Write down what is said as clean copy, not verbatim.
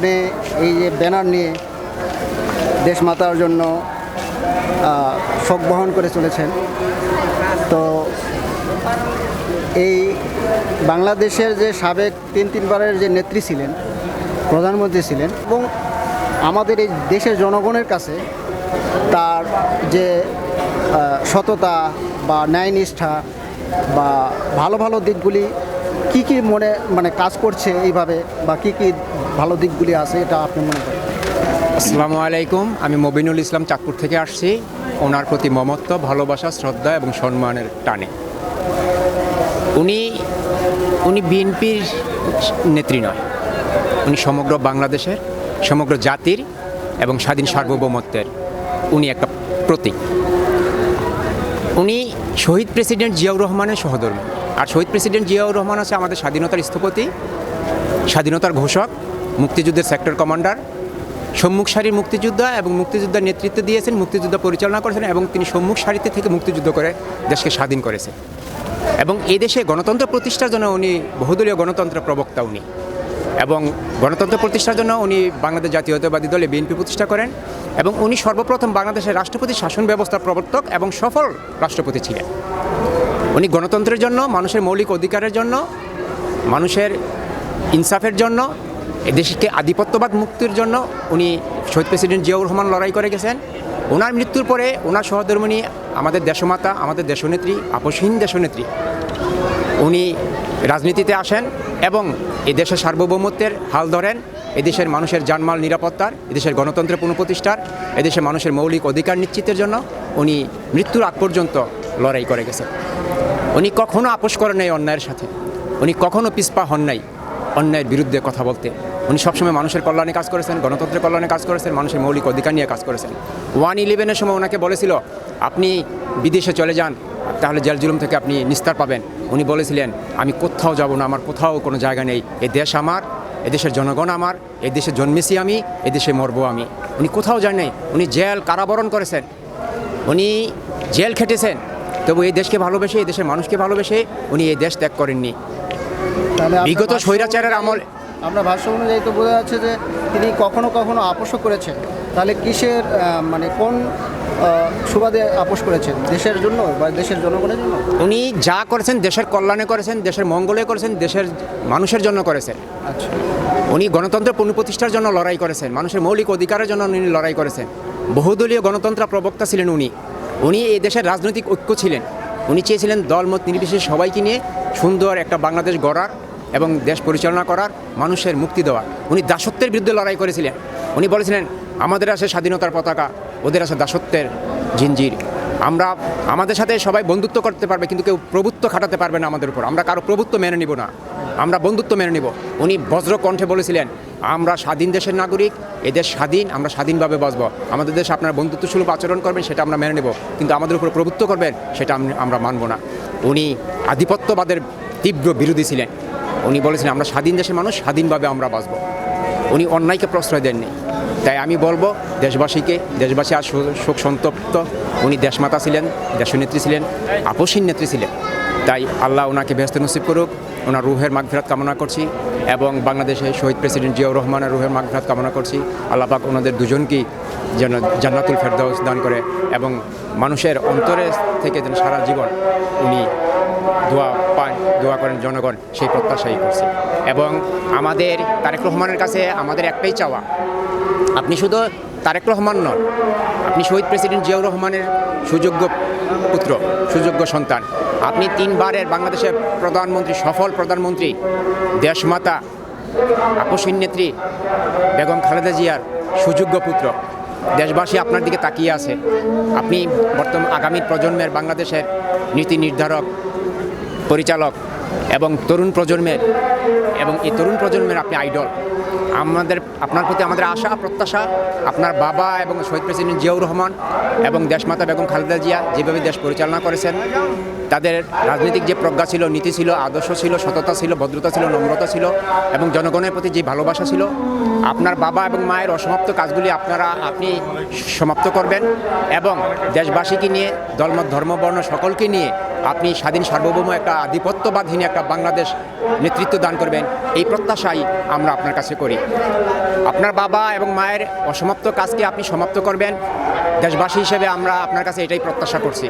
আপনি এই যে ব্যানার নিয়ে দেশমাতার জন্য শোক বহন করে চলেছেন, তো এই বাংলাদেশের যে সাবেক তিনবারের যে নেত্রী ছিলেন, প্রধানমন্ত্রী ছিলেন, এবং আমাদের এই দেশের জনগণের কাছে তার যে সততা বা ন্যায়নিষ্ঠা বা ভালো ভালো দিকগুলি কি কি মানে কাজ করছে এইভাবে, বা কি কি ভালো দিকগুলি আছে, এটা আপনি মনে করেন? আসসালামু আলাইকুম, আমি মবিনুল ইসলাম চাঁদপুর থেকে আসছি। ওনার প্রতি মমত্ব, ভালোবাসা, শ্রদ্ধা এবং সম্মানের টানে। উনি বিএনপির নেত্রী নয়, উনি সমগ্র বাংলাদেশের, সমগ্র জাতির এবং স্বাধীন সার্বভৌমত্বের উনি একটা প্রতীক। উনি শহীদ প্রেসিডেন্ট জিয়াউর রহমানের সহধর্মী। আর শহীদ প্রেসিডেন্ট জিয়াউর রহমান আছে আমাদের স্বাধীনতার স্থপতি, স্বাধীনতার ঘোষক, মুক্তিযুদ্ধের সেক্টর কমান্ডার, সম্মুখ সারির মুক্তিযোদ্ধা এবং মুক্তিযোদ্ধার নেতৃত্ব দিয়েছেন, মুক্তিযুদ্ধ পরিচালনা করেছেন এবং তিনি সম্মুখ সারিতে থেকে মুক্তিযুদ্ধ করে দেশকে স্বাধীন করেছেন। এবং এই দেশে গণতন্ত্র প্রতিষ্ঠার জন্য উনি বহুদলীয় গণতন্ত্রের প্রবক্তা উনি, এবং গণতন্ত্র প্রতিষ্ঠার জন্য উনি বাংলাদেশ জাতীয়তাবাদী দলে বিএনপি প্রতিষ্ঠা করেন, এবং উনি সর্বপ্রথম বাংলাদেশের রাষ্ট্রপতি শাসন ব্যবস্থার প্রবর্তক এবং সফল রাষ্ট্রপতি ছিলেন। উনি গণতন্ত্রের জন্য, মানুষের মৌলিক অধিকারের জন্য, মানুষের ইনসাফের জন্য, দেশকে আধিপত্যবাদ মুক্তির জন্য উনি শহীদ প্রেসিডেন্ট জিয়াউর রহমান লড়াই করে গেছেন। ওনার মৃত্যুর পরে ওনার সহধর্মিণী, আমাদের দেশমাতা, আমাদের দেশনেত্রী, আপসহীন দেশনেত্রী, উনি রাজনীতিতে আসেন এবং এই দেশের সার্বভৌমত্বের হাল ধরেন, এদেশের মানুষের জানমাল নিরাপত্তার, এদেশের গণতন্ত্রের পুনঃপ্রতিষ্ঠার, এদেশের মানুষের মৌলিক অধিকার নিশ্চিতের জন্য উনি মৃত্যুর আগ পর্যন্ত লড়াই করে গেছেন। উনি কখনো আপোষ করেন নাই অন্যায়ের সাথে, উনি কখনো পিছপা হন নাই অন্যায়ের বিরুদ্ধে কথা বলতে। উনি সবসময় মানুষের কল্যাণে কাজ করেছেন, গণতন্ত্রের কল্যাণে কাজ করেছেন, মানুষের মৌলিক অধিকার নিয়ে কাজ করেছেন। 1/11 সময় ওনাকে বলেছিল আপনি বিদেশে চলে যান, তাহলে জেল জুলুম থেকে আপনি নিস্তার পাবেন। উনি বলেছিলেন আমি কোথাও যাব না, আমার কোথাও কোনো জায়গা নেই, এই দেশ আমার, এদেশের জনগণ আমার, এই দেশে জন্মেছি আমি, এদেশে মরবো আমি। উনি কোথাও যান নাই, উনি জেল কারাবরণ করেছেন, উনি জেল খেটেছেন, তবু এই দেশকে ভালোবেসে, এই দেশের মানুষকে ভালোবেসে উনি এই দেশ ত্যাগ করেননি। বিগত স্বৈরাচারের আমল, আপনার ভাষ্য অনুযায়ী তো বোঝা যাচ্ছে যে তিনি কখনো কখনো আপোষও করেছেন। তাহলে কিসের মানে কোন সুবাদে আপোষ করেছেন? দেশের জন্য বা দেশের জনগণের জন্য? উনি যা করেছেন দেশের কল্যাণে করেছেন, দেশের মঙ্গলে করেছেন, দেশের মানুষের জন্য করেছেন। আচ্ছা, উনি গণতন্ত্র পুনঃপ্রতিষ্ঠার জন্য লড়াই করেছেন, মানুষের মৌলিক অধিকারের জন্য উনি লড়াই করেছেন। বহুদলীয় গণতন্ত্র প্রবক্তা ছিলেন উনি এই দেশের রাজনৈতিক ঐক্য ছিলেন। উনি চেয়েছিলেন দলমত নির্বিশেষে সবাইকে নিয়ে সুন্দর একটা বাংলাদেশ গড়ার এবং দেশ পরিচালনা করার, মানুষের মুক্তি দেওয়ার। উনি দাসত্বের বিরুদ্ধে লড়াই করেছিলেন। উনি বলেছিলেন আমাদের আছে স্বাধীনতার পতাকা, ওদের আছে দাসত্বের জিঞ্জির। আমাদের সাথে সবাই বন্ধুত্ব করতে পারবে, কিন্তু কেউ প্রভুত্ব খাটাতে পারবে না আমাদের উপর। আমরা কারো প্রভুত্ব মেনে নিব না, আমরা বন্ধুত্ব মেনে নিব। উনি বজ্র কণ্ঠে বলেছিলেন আমরা স্বাধীন দেশের নাগরিক, এদেশ স্বাধীন, আমরা স্বাধীনভাবে বাঁচব। আমাদের দেশে আপনারা বন্ধুত্বসুলভ আচরণ করবেন, সেটা আমরা মেনে নেব, কিন্তু আমাদের উপর প্রভুত্ব করবেন সেটা আমরা মানব না। উনি আধিপত্যবাদের তীব্র বিরোধী ছিলেন। উনি বলেছিলেন আমরা স্বাধীন দেশের মানুষ, স্বাধীনভাবে আমরা বাঁচব। উনি অন্যায়কে প্রশ্রয় দেননি। তাই আমি বলবো দেশবাসীকে, দেশবাসী আর শোক সন্তপ্ত। উনি দেশমাতা ছিলেন, দেশনেত্রী ছিলেন, আপসহীন নেত্রী ছিলেন। তাই আল্লাহ ওনাকে বেহেশত নসিব করুক, ওনার রুহের মাগফিরাত কামনা করছি, এবং বাংলাদেশে শহীদ প্রেসিডেন্ট জিয়াউর রহমানের রুহের মাগফিরাত কামনা করছি। আল্লাহ পাক ওনাদের দুজনকেই যেন জান্নাতুল ফেরদাউস দান করে, এবং মানুষের অন্তরে থেকে যেন সারা জীবন উনি দোয়া পায়, দোয়া করেন জনগণ, সেই প্রত্যাশাই করছি। এবং আমাদের তারেক রহমানের কাছে আমাদের একটাই চাওয়া, আপনি শুধু তারেক রহমান নন, আপনি শহীদ প্রেসিডেন্ট জিয়াউর রহমানের সুযোগ্য পুত্র, সুযোগ্য সন্তান। আপনি 3 বারের বাংলাদেশের প্রধানমন্ত্রী, সফল প্রধানমন্ত্রী, দেশমাতা, আপসহীন নেত্রী বেগম খালেদা জিয়ার সুযোগ্য পুত্র। দেশবাসী আপনার দিকে তাকিয়ে আছে। আপনি আগামী প্রজন্মের বাংলাদেশের নীতি নির্ধারক, পরিচালক এবং এই তরুণ প্রজন্মের আপনি আইডল। আপনার প্রতি আমাদের আশা প্রত্যাশা, আপনার বাবা এবং শহীদ প্রেসিডেন্ট জিয়াউর রহমান এবং দেশমাতা বেগম খালেদা জিয়া যেভাবে দেশ পরিচালনা করেছেন, তাদের রাজনৈতিক যে প্রজ্ঞা ছিল, নীতি ছিল, আদর্শ ছিল, সততা ছিল, ভদ্রতা ছিল, নম্রতা ছিল, এবং জনগণের প্রতি যে ভালোবাসা ছিল, আপনার বাবা এবং মায়ের অসমাপ্ত কাজগুলি আপনি সমাপ্ত করবেন, এবং দেশবাসীকে নিয়ে, দলমত ধর্ম বর্ণ সকলকে নিয়ে আপনি স্বাধীন সার্বভৌম একটা আধিপত্যবাদহীন একটা বাংলাদেশ নেতৃত্ব দান করবেন। এই প্রত্যাশাই আমরা আপনার কাছে করি। আপনার বাবা এবং মায়ের অসমাপ্ত কাজকে আপনি সমাপ্ত করবেন, দেশবাসী হিসেবে আমরা আপনার কাছে এটাই প্রত্যাশা করছি।